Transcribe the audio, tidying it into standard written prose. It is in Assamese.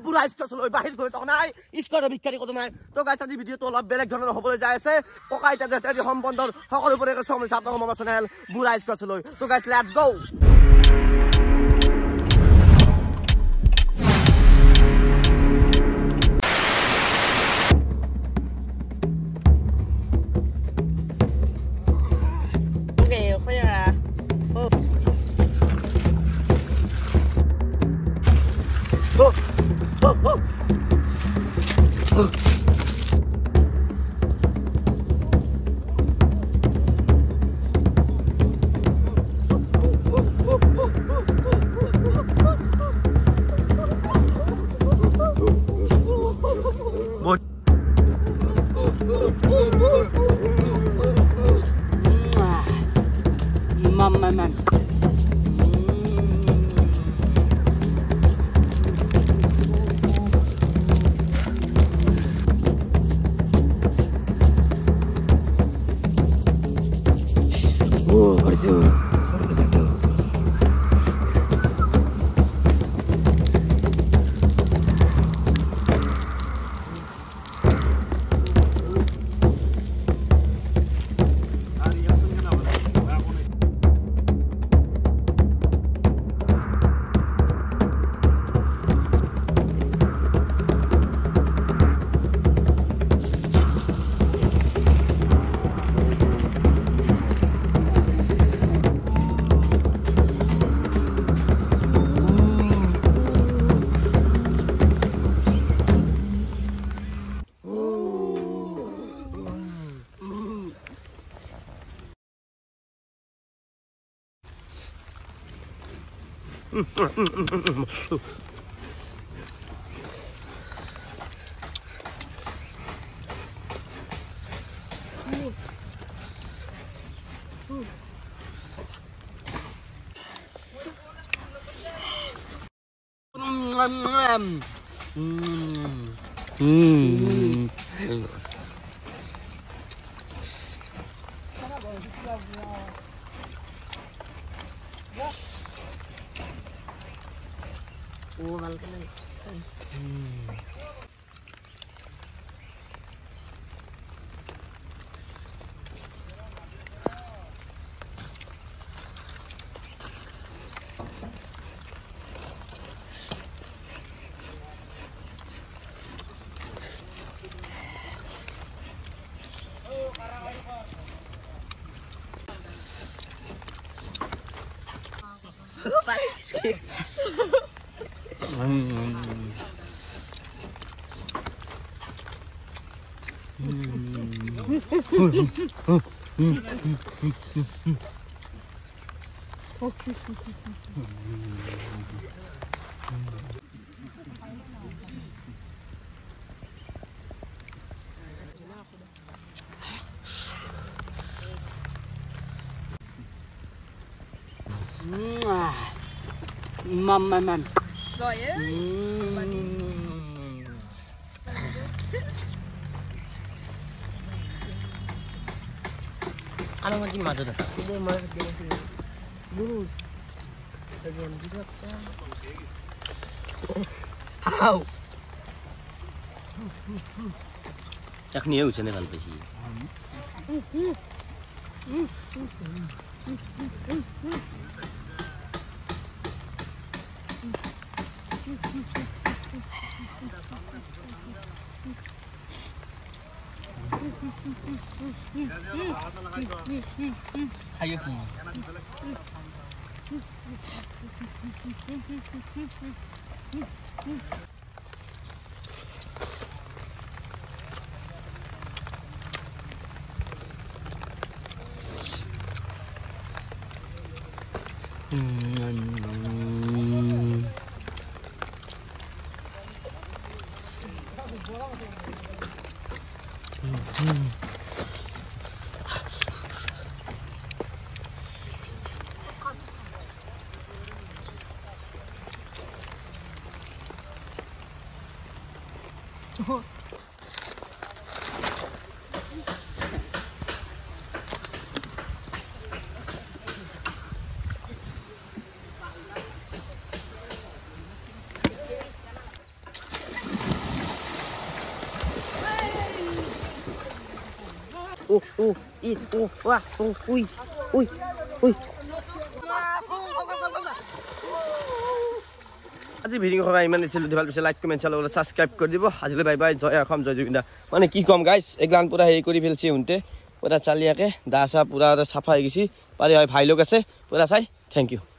পুৰা স্কচলৈ বাহিৰ কৰি থকা নাই স্কচৰ বিখ্যাতি কথা নাই তো গাইছ আজি ভিডিঅ'টো অলপ বেলেগ ধৰণৰ হ'বলৈ যাই আছে ককা আইতা সম্বন্ধৰ সকলো পৰে সমস্যা আপোনালোকৰ মামা চেনেল বুঢ়া স্কচলৈ তো গাইছ let's go Man. Oh, Oh, welcome. Mama man. Goye. Ano nga din madod ata? Hindi mo din si Lurus. Lagyan bigat siya. Ow. Chắc nhiều cho nên làm cái gì? Ayo semua. ই ৱা উই উই উই আজি ভিডিও সবাই ইমান দিছিল ভাল পিছে লাইক কমেন্ট চালো সাবস্ক্রাইব কৰি দিব আজিলৈ বাই বাই জয় অসম জয় জুবিন্দা মানে কি কম গাইস এগলান পুরা হেই কৰি ফেলছি হুনতে পুৰা চালিয়াকে দাসা পুৰা সাফা হৈ গিছি পাৰে হয় ভাই লোক আছে পুৰা চাই থ্যাংক ইউ